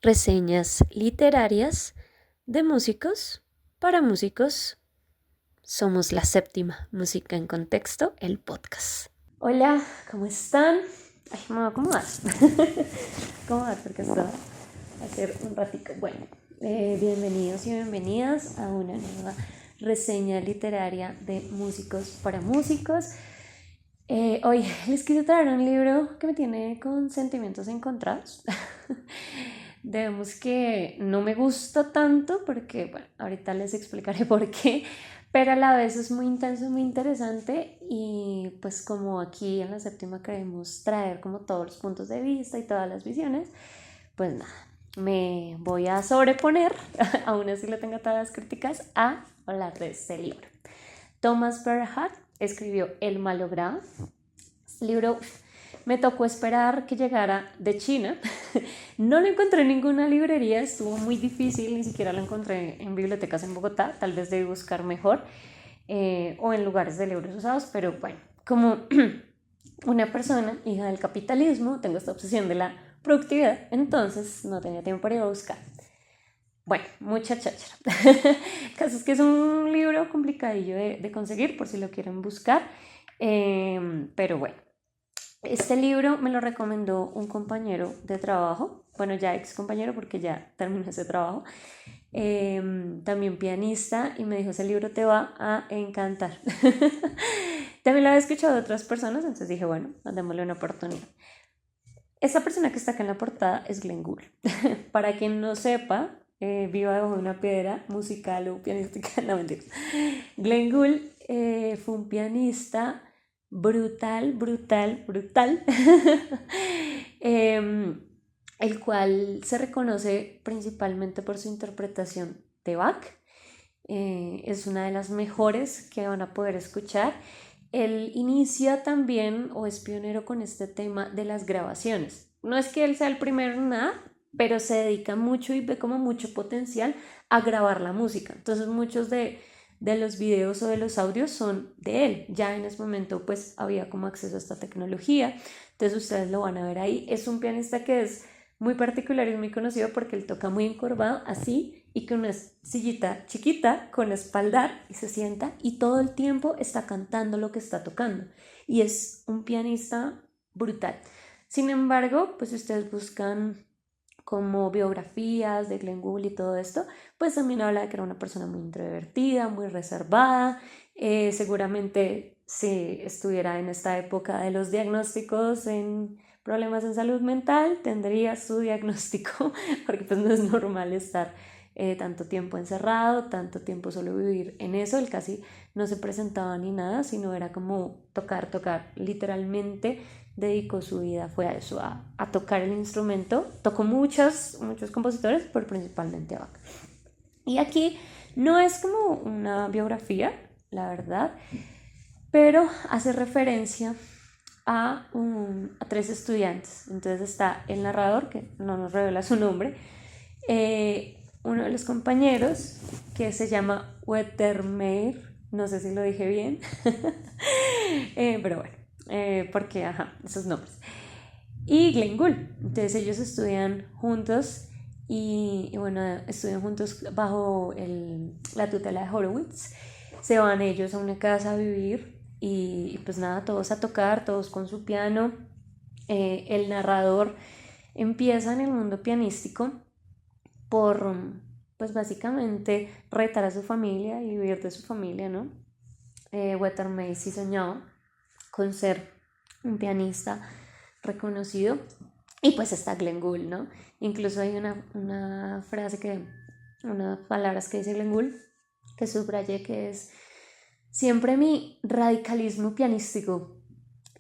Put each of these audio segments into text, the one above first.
Reseñas literarias de músicos para músicos. Somos la séptima Música en Contexto, el podcast. Hola, ¿cómo están? Ay, me voy a acomodar. Acomodar porque esto va a ser un ratico. Bueno, bienvenidos y bienvenidas a una nueva reseña literaria de músicos para músicos. Hoy les quise traer un libro que me tiene con sentimientos encontrados. Digamos que no me gusta tanto porque, bueno, ahorita les explicaré por qué, pero a la vez es muy intenso, muy interesante y pues como aquí en la séptima queremos traer como todos los puntos de vista y todas las visiones, pues nada, me voy a sobreponer, aún así le tengo todas las críticas, a hablar de este libro. Thomas Bernhard escribió El malogrado. Este libro me tocó esperar que llegara de China. No lo encontré en ninguna librería, estuvo muy difícil, ni siquiera lo encontré en bibliotecas en Bogotá, tal vez debí buscar mejor, o en lugares de libros usados, pero bueno, como una persona hija del capitalismo, tengo esta obsesión de la productividad, entonces no tenía tiempo para ir a buscar. Bueno, mucha cháchara. El caso es que es un libro complicadillo de conseguir por si lo quieren buscar, pero bueno. Este libro me lo recomendó un compañero de trabajo, bueno, ya ex compañero porque ya terminó ese trabajo, también pianista, y me dijo, ese libro te va a encantar. También lo había escuchado de otras personas, entonces dije, bueno, démosle una oportunidad. Esta persona que está acá en la portada es Glenn Gould. Para quien no sepa, viva debajo de una piedra musical o pianística, no mentiras. Glenn Gould fue un pianista brutal, el cual se reconoce principalmente por su interpretación de Bach. Es una de las mejores que van a poder escuchar. Él inicia también o es pionero con este tema de las grabaciones. No es que él sea el primero en nada, pero se dedica mucho y ve como mucho potencial a grabar la música. Entonces muchos de los videos o de los audios son de él. Ya en ese momento pues había como acceso a esta tecnología. Entonces ustedes lo van a ver ahí. Es un pianista que es muy particular y muy conocido porque él toca muy encorvado así y con una sillita chiquita con espaldar y se sienta y todo el tiempo está cantando lo que está tocando y es un pianista brutal. Sin embargo, pues si ustedes buscan como biografías de Glenn Gould y todo esto, pues también habla de que era una persona muy introvertida, muy reservada, seguramente si estuviera en esta época de los diagnósticos en problemas en salud mental, tendría su diagnóstico, porque pues no es normal estar tanto tiempo encerrado, tanto tiempo solo vivir en eso. Él casi no se presentaba ni nada, sino era como tocar, literalmente dedicó su vida, fue a eso, a tocar el instrumento. Tocó muchos compositores, pero principalmente a Bach. Y aquí no es como una biografía, la verdad, pero hace referencia a tres estudiantes. Entonces está el narrador, que no nos revela su nombre, uno de los compañeros, que se llama Wettermeier, no sé si lo dije bien, pero bueno, porque, esos nombres. Y Glenn Gould. Entonces ellos estudian juntos y bueno, estudian juntos bajo la tutela de Horowitz. Se van ellos a una casa a vivir y pues nada, todos a tocar, todos con su piano. El narrador empieza en el mundo pianístico por, pues básicamente, retar a su familia y vivir de su familia, ¿no? Wettermeier sí soñaba con ser un pianista reconocido y pues está Glenn Gould, ¿no? Incluso hay una frase unas palabras que dice Glenn Gould que subrayé, que es siempre mi radicalismo pianístico.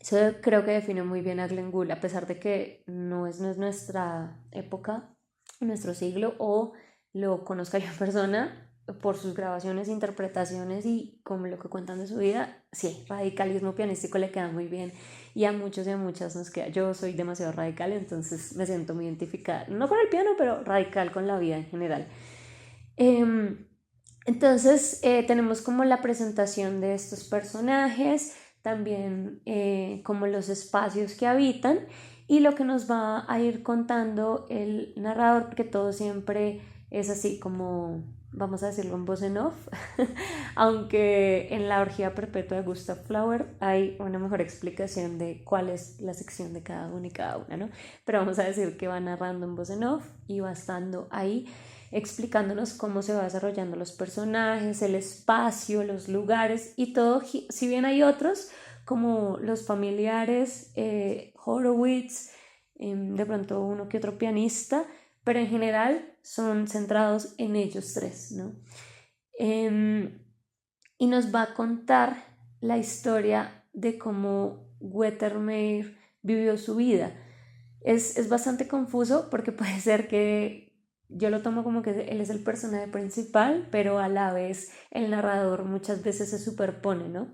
Eso creo que define muy bien a Glenn Gould, a pesar de que no es nuestra época, nuestro siglo, o lo conozca yo en persona por sus grabaciones, interpretaciones y como lo que cuentan de su vida. Sí, radicalismo pianístico le queda muy bien y a muchos y a muchas nos queda. Yo soy demasiado radical, entonces me siento muy identificada, no con el piano, pero radical con la vida en general. Entonces tenemos como la presentación de estos personajes, también como los espacios que habitan y lo que nos va a ir contando el narrador, porque todo siempre es así como, vamos a decirlo en voz en off, aunque en la orgía perpetua de Gustav Flauer hay una mejor explicación de cuál es la sección de cada uno y cada una, ¿no? Pero vamos a decir que va narrando en voz en off y va estando ahí explicándonos cómo se va desarrollando los personajes, el espacio, los lugares y todo, si bien hay otros como los familiares, Horowitz, de pronto uno que otro pianista, pero en general son centrados en ellos tres, ¿no? Y nos va a contar la historia de cómo Wettermeier vivió su vida. Es bastante confuso porque puede ser que yo lo tomo como que él es el personaje principal, pero a la vez el narrador muchas veces se superpone, ¿no?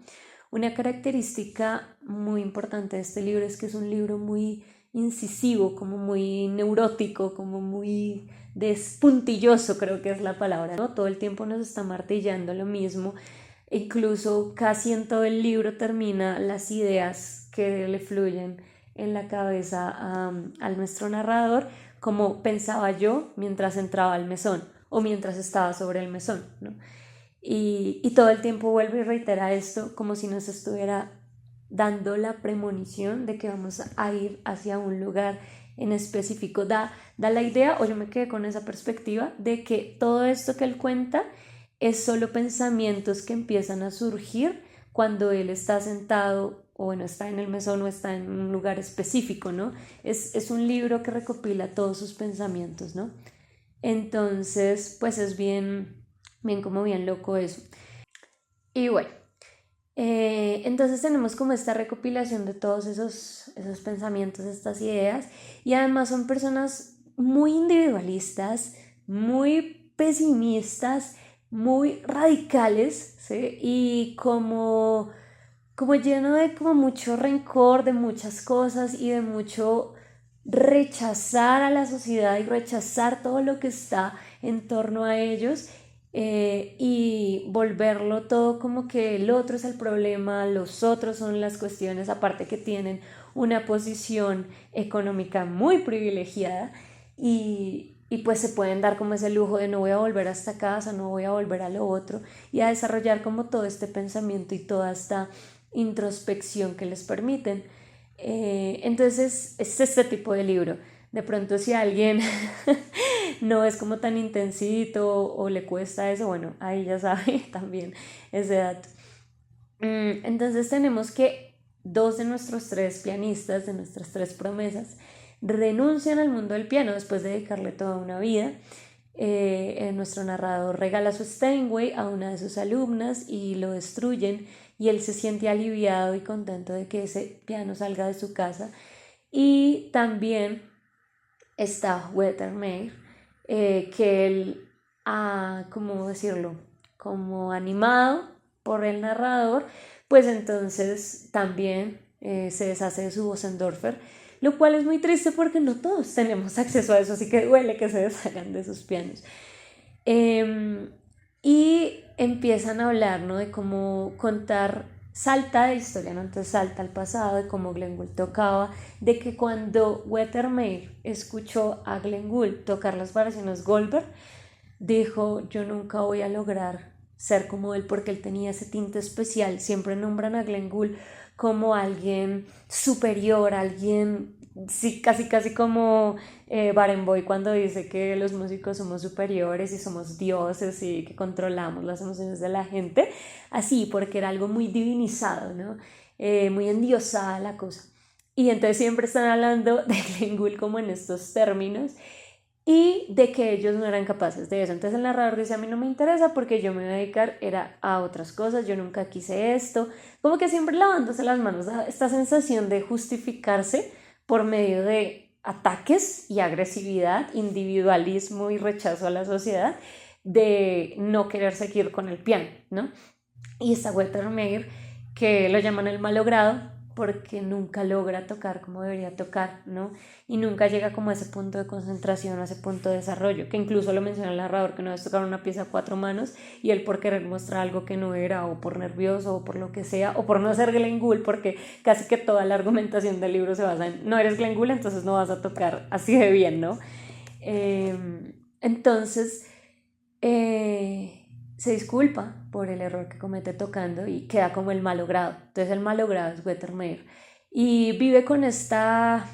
Una característica muy importante de este libro es que es un libro muy incisivo, como muy neurótico, como muy despuntilloso, creo que es la palabra, ¿no? Todo el tiempo nos está martillando lo mismo, incluso casi en todo el libro termina las ideas que le fluyen en la cabeza a nuestro narrador, como pensaba yo mientras entraba al mesón o mientras estaba sobre el mesón, ¿no? Y todo el tiempo vuelve y reitera esto como si nos estuviera dando la premonición de que vamos a ir hacia un lugar en específico. Da la idea, o yo me quedé con esa perspectiva, de que todo esto que él cuenta es solo pensamientos que empiezan a surgir cuando él está sentado o bueno, está en el mesón o está en un lugar específico, ¿no? Es un libro que recopila todos sus pensamientos, ¿no? Entonces, pues es bien como bien loco eso. Y bueno, entonces tenemos como esta recopilación de todos esos pensamientos, estas ideas, y además son personas muy individualistas, muy pesimistas, muy radicales, ¿sí? Y como lleno de como mucho rencor, de muchas cosas y de mucho rechazar a la sociedad y rechazar todo lo que está en torno a ellos, y volverlo todo como que el otro es el problema, los otros son las cuestiones, aparte que tienen una posición económica muy privilegiada y pues se pueden dar como ese lujo de no voy a volver a esta casa, no voy a volver a lo otro, y a desarrollar como todo este pensamiento y toda esta introspección que les permiten. Entonces es este tipo de libro. De pronto si alguien no es como tan intensito o le cuesta eso, bueno, ahí ya sabe también ese dato. Entonces tenemos que dos de nuestros tres pianistas, de nuestras tres promesas, renuncian al mundo del piano después de dedicarle toda una vida. Nuestro narrador regala su Steinway a una de sus alumnas y lo destruyen, y él se siente aliviado y contento de que ese piano salga de su casa. Y también está Wettermeier, que él ha, ¿cómo decirlo?, como animado por el narrador, pues entonces también se deshace de su Bösendorfer, lo cual es muy triste porque no todos tenemos acceso a eso, así que duele que se deshagan de sus pianos. Y empiezan a hablar, ¿no?, de cómo contar, salta de historia, ¿no? Entonces salta al pasado, de cómo Glenn Gould tocaba, de que cuando Wettermeier escuchó a Glenn Gould tocar las variaciones Goldberg, dijo, yo nunca voy a lograr ser como él, porque él tenía ese tinte especial. Siempre nombran a Glenn Gould como alguien superior, alguien, sí, casi como Barenboim cuando dice que los músicos somos superiores y somos dioses y que controlamos las emociones de la gente, así, porque era algo muy divinizado, ¿no? Muy endiosada la cosa. Y entonces siempre están hablando de Glenn Gould como en estos términos, y de que ellos no eran capaces de eso. Entonces el narrador dice, a mí no me interesa porque yo me voy a dedicar era a otras cosas, yo nunca quise esto, como que siempre lavándose las manos, esta sensación de justificarse por medio de ataques y agresividad, individualismo y rechazo a la sociedad, de no querer seguir con el piano, ¿no? Y está Wettermeier, que lo llaman el malogrado, porque nunca logra tocar como debería tocar, ¿no? Y nunca llega como a ese punto de concentración, a ese punto de desarrollo, que incluso lo menciona el narrador, que una vez tocaron una pieza a 4 manos y él por querer mostrar algo que no era, o por nervioso, o por lo que sea, o por no ser Glenn Gould, porque casi que toda la argumentación del libro se basa en no eres Glenn Gould, entonces no vas a tocar así de bien, ¿no? Entonces se disculpa por el error que comete tocando y queda como el malogrado. Entonces el malogrado es Wettermeier y vive con esta,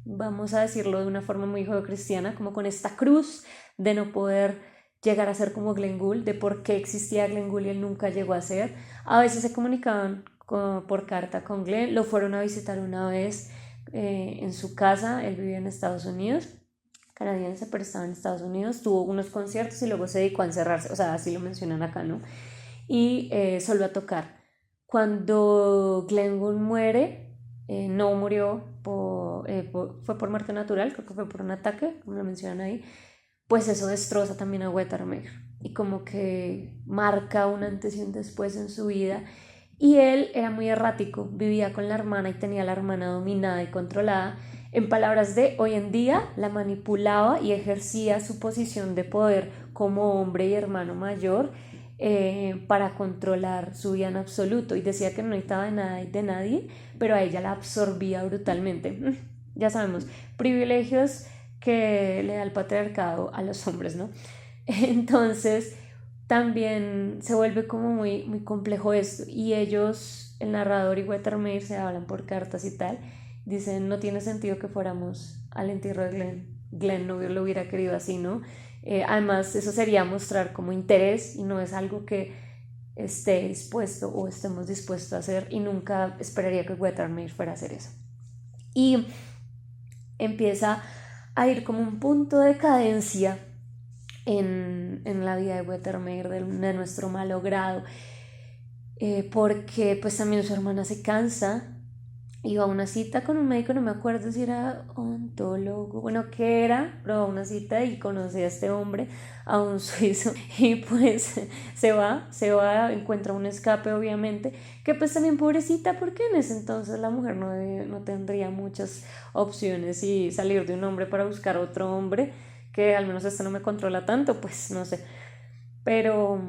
vamos a decirlo de una forma muy judeocristiana, como con esta cruz de no poder llegar a ser como Glenn Gould, de por qué existía Glenn Gould y él nunca llegó a ser. A veces se comunicaban por carta con Glenn, lo fueron a visitar una vez en su casa, él vivía en Estados Unidos, canadiense, pero estaba en Estados Unidos, tuvo unos conciertos y luego se dedicó a encerrarse, o sea, así lo mencionan acá, ¿no? Y solo a tocar. Cuando Glenn Gould muere, no murió, fue por muerte natural, creo que fue por un ataque, como lo mencionan ahí, pues eso destroza también a Wettermeier y como que marca un antes y un después en su vida. Y él era muy errático, vivía con la hermana y tenía a la hermana dominada y controlada. En palabras de hoy en día, la manipulaba y ejercía su posición de poder como hombre y hermano mayor para controlar su vida en absoluto. Y decía que no necesitaba de nada y de nadie, pero a ella la absorbía brutalmente. Ya sabemos, privilegios que le da el patriarcado a los hombres, ¿no? Entonces también se vuelve como muy complejo esto, y ellos, el narrador y Wettermeier, se hablan por cartas y tal, dicen no tiene sentido que fuéramos al entierro de Glenn no lo hubiera querido así, ¿no? Además eso sería mostrar como interés y no es algo que esté dispuesto o estemos dispuestos a hacer, y nunca esperaría que Wettermeier fuera a hacer eso. Y empieza a ir como un punto de cadencia en la vida de Wettermeier, de nuestro malogrado, porque pues también su hermana se cansa, iba a una cita con un médico, no me acuerdo si era odontólogo, bueno, qué era, pero a una cita y conoce a este hombre, a un suizo, y pues se va, encuentra un escape obviamente, que pues también pobrecita, porque en ese entonces la mujer no tendría muchas opciones, y salir de un hombre para buscar otro hombre, que al menos este no me controla tanto, pues no sé, pero,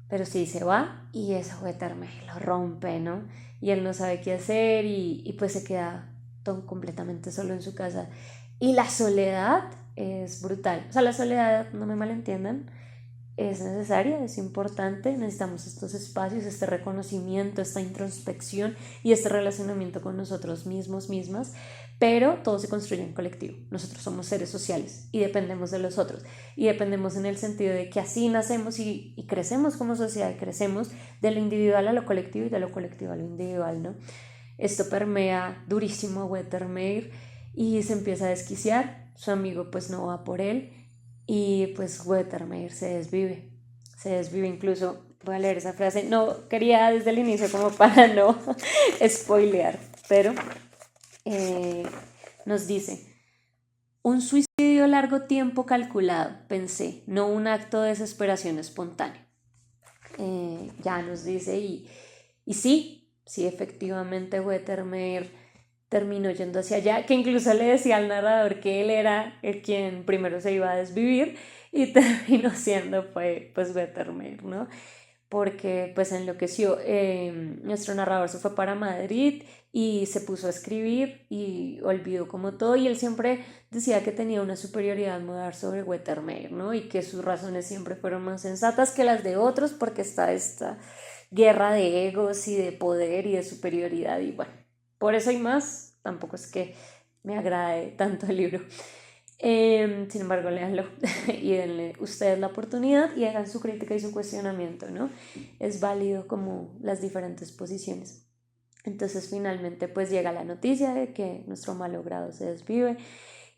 pero sí se va y eso Wettermeier lo rompe, ¿no? Y él no sabe qué hacer y pues se queda todo completamente solo en su casa. Y la soledad es brutal. O sea, la soledad, no me malentiendan, es necesaria, es importante, necesitamos estos espacios, este reconocimiento, esta introspección y este relacionamiento con nosotros mismos, mismas, pero todo se construye en colectivo. Nosotros somos seres sociales y dependemos de los otros, y dependemos en el sentido de que así nacemos y crecemos como sociedad, y crecemos de lo individual a lo colectivo y de lo colectivo a lo individual, ¿no? Esto permea durísimo a Wettermeier y se empieza a desquiciar, su amigo pues no va por él, y pues Wettermeier se desvive incluso. Voy a leer esa frase, no quería desde el inicio como para no spoilear, pero nos dice: un suicidio largo tiempo calculado, pensé, no un acto de desesperación espontáneo. Ya nos dice, y sí, efectivamente Wettermeier terminó yendo hacia allá, que incluso le decía al narrador que él era el quien primero se iba a desvivir, y terminó siendo pues Wettermeier, ¿no? Porque pues enloqueció. Nuestro narrador se fue para Madrid y se puso a escribir y olvidó como todo, y él siempre decía que tenía una superioridad moral sobre Wettermeier, ¿no? Y que sus razones siempre fueron más sensatas que las de otros, porque está esta guerra de egos y de poder y de superioridad, y bueno, por eso y más, tampoco es que me agrade tanto el libro. Sin embargo, léanlo y denle ustedes la oportunidad y hagan su crítica y su cuestionamiento, ¿no? Es válido como las diferentes posiciones. Entonces finalmente pues llega la noticia de que nuestro malogrado se desvive,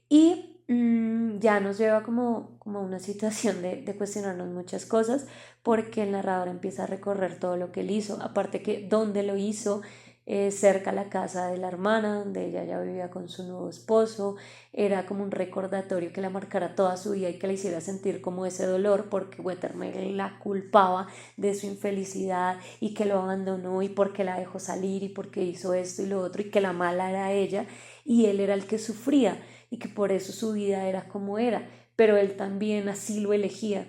y ya nos lleva como a una situación de cuestionarnos muchas cosas, porque el narrador empieza a recorrer todo lo que él hizo, aparte que dónde lo hizo, cerca a la casa de la hermana, donde ella ya vivía con su nuevo esposo. Era como un recordatorio que la marcara toda su vida y que la hiciera sentir como ese dolor, porque Wethermill la culpaba de su infelicidad y que lo abandonó y porque la dejó salir y porque hizo esto y lo otro y que la mala era ella y él era el que sufría y que por eso su vida era como era, pero él también así lo elegía.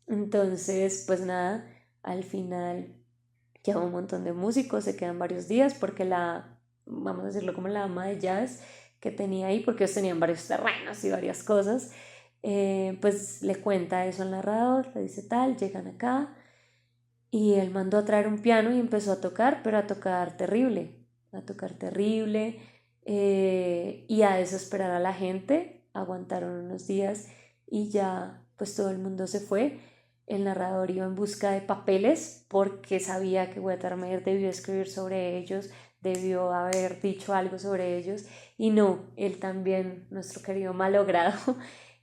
Entonces, pues nada, al final lleva un montón de músicos, se quedan varios días porque vamos a decirlo como la ama de jazz que tenía ahí, porque ellos tenían varios terrenos y varias cosas, pues le cuenta eso al narrador, le dice tal, llegan acá y él mandó a traer un piano y empezó a tocar, pero a tocar terrible y a desesperar a la gente. Aguantaron unos días y ya pues todo el mundo se fue. El narrador iba en busca de papeles porque sabía que Wethermill debió escribir sobre ellos, debió haber dicho algo sobre ellos y no, él también, nuestro querido malogrado,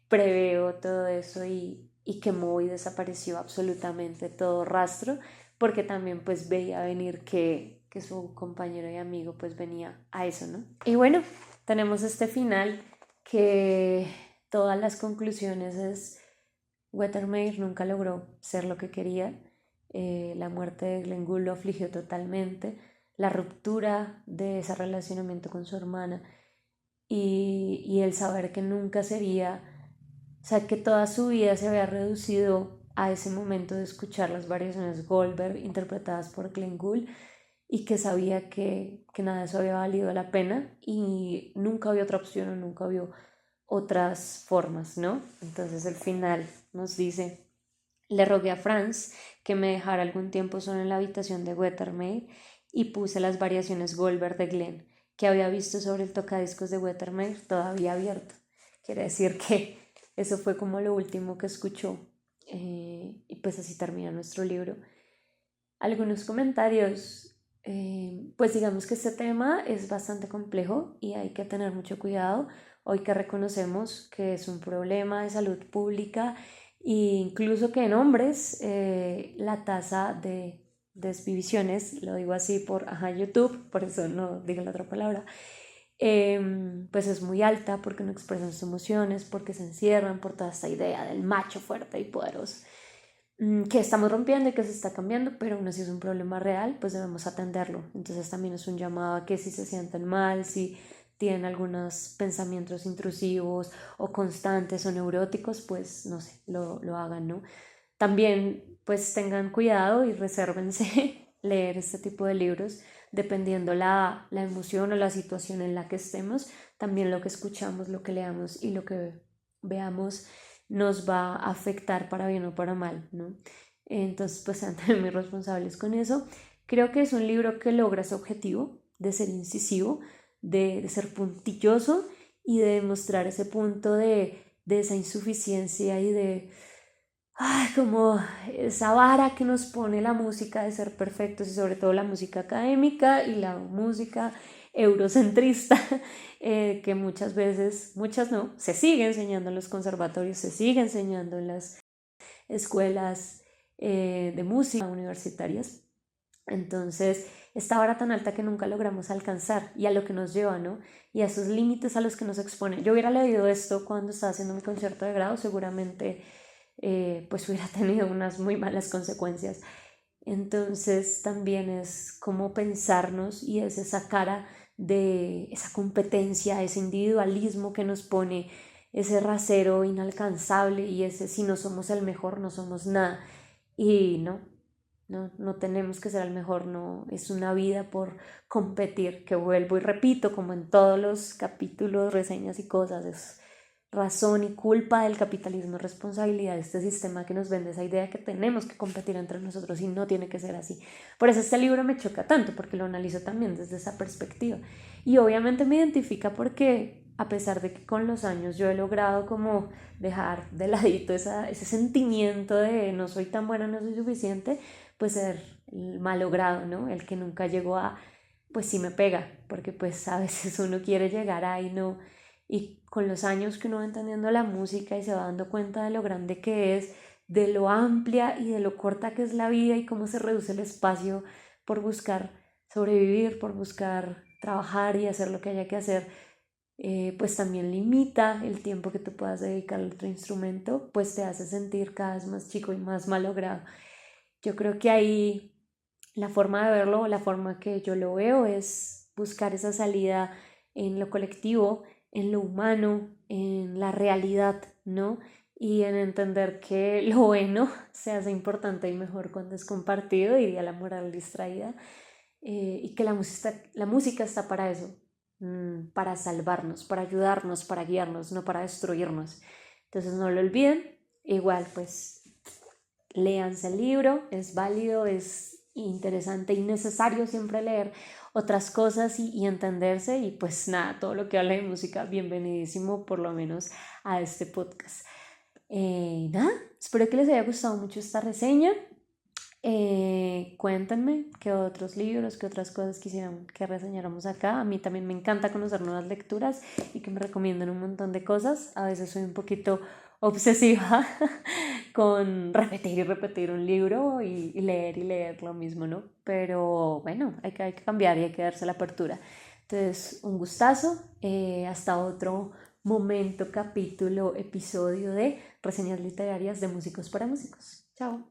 preveó todo eso y quemó y desapareció absolutamente todo rastro porque también pues veía venir que su compañero y amigo pues venía a eso, ¿no? Y bueno, tenemos este final que todas las conclusiones es Wethermill nunca logró ser lo que quería, la muerte de Glenn Gould lo afligió totalmente, la ruptura de ese relacionamiento con su hermana y el saber que nunca sería, o sea, que toda su vida se había reducido a ese momento de escuchar las variaciones Goldberg interpretadas por Glenn Gould y que sabía que nada de eso había valido la pena y nunca había otra opción o nunca había otras formas, ¿no? Entonces el final nos dice: le rogué a Franz que me dejara algún tiempo solo en la habitación de Wethermill y puse las variaciones Goldberg de Glenn que había visto sobre el tocadiscos de Wethermill todavía abierto. Quiere decir que eso fue como lo último que escuchó y pues así termina nuestro libro. Algunos comentarios, pues digamos que este tema es bastante complejo y hay que tener mucho cuidado hoy que reconocemos que es un problema de salud pública e incluso que en hombres la tasa de desvivisiones, lo digo así por YouTube, por eso no digo la otra palabra, pues es muy alta porque no expresan sus emociones, porque se encierran por toda esta idea del macho fuerte y poderoso que estamos rompiendo y que se está cambiando, pero aún así es un problema real, pues debemos atenderlo. Entonces también es un llamado a que si se sienten mal, si tienen algunos pensamientos intrusivos o constantes o neuróticos, pues no sé, lo hagan, ¿no? También pues tengan cuidado y resérvense leer este tipo de libros, dependiendo la emoción o la situación en la que estemos, también lo que escuchamos, lo que leamos y lo que veamos nos va a afectar para bien o para mal, ¿no? Entonces, pues sean también muy responsables con eso. Creo que es un libro que logra su objetivo de ser incisivo, de ser puntilloso y de demostrar ese punto de esa insuficiencia y de como esa vara que nos pone la música de ser perfectos y sobre todo la música académica y la música eurocentrista que muchas veces, muchas no, se sigue enseñando en los conservatorios, se sigue enseñando en las escuelas de música universitarias. Entonces, esta vara tan alta que nunca logramos alcanzar y a lo que nos lleva, ¿no? Y a esos límites a los que nos expone. Yo hubiera leído esto cuando estaba haciendo mi concierto de grado, seguramente pues hubiera tenido unas muy malas consecuencias. Entonces también es como pensarnos y es esa cara de esa competencia, ese individualismo que nos pone ese rasero inalcanzable y ese si no somos el mejor no somos nada y no tenemos que ser el mejor, no es una vida por competir, que vuelvo y repito como en todos los capítulos, reseñas y cosas, es razón y culpa del capitalismo, responsabilidad de este sistema que nos vende esa idea que tenemos que competir entre nosotros y no tiene que ser así. Por eso este libro me choca tanto, porque lo analizo también desde esa perspectiva. Y obviamente me identifica porque a pesar de que con los años yo he logrado como dejar de ladito ese sentimiento de no soy tan buena, no soy suficiente, pues ser el malogrado, ¿no? El que nunca llegó a, pues sí me pega, porque pues a veces uno quiere llegar ahí, no, y con los años que uno va entendiendo la música y se va dando cuenta de lo grande que es, de lo amplia y de lo corta que es la vida y cómo se reduce el espacio por buscar sobrevivir, por buscar trabajar y hacer lo que haya que hacer, pues también limita el tiempo que tú puedas dedicar a otro instrumento, pues te hace sentir cada vez más chico y más malogrado. Yo creo que ahí la forma de verlo, la forma que yo lo veo es buscar esa salida en lo colectivo, en lo humano, en la realidad, ¿no? Y en entender que lo bueno se hace importante y mejor cuando es compartido, diría la moral distraída, y que la música está para eso, para salvarnos, para ayudarnos, para guiarnos, no para destruirnos. Entonces no lo olviden, igual pues léanse el libro, es válido, es interesante y necesario siempre leer otras cosas y entenderse y pues nada, todo lo que habla de música, bienvenidísimo por lo menos a este podcast. Nada, espero que les haya gustado mucho esta reseña. Cuéntenme qué otros libros, qué otras cosas quisieran que reseñáramos acá. A mí también me encanta conocer nuevas lecturas y que me recomienden un montón de cosas. A veces soy un poquito obsesiva con repetir y repetir un libro y leer lo mismo, ¿no? Pero bueno, hay que cambiar y hay que darse la apertura. Entonces, un gustazo. Hasta otro momento, capítulo, episodio de Reseñas Literarias de Músicos para Músicos. Chao.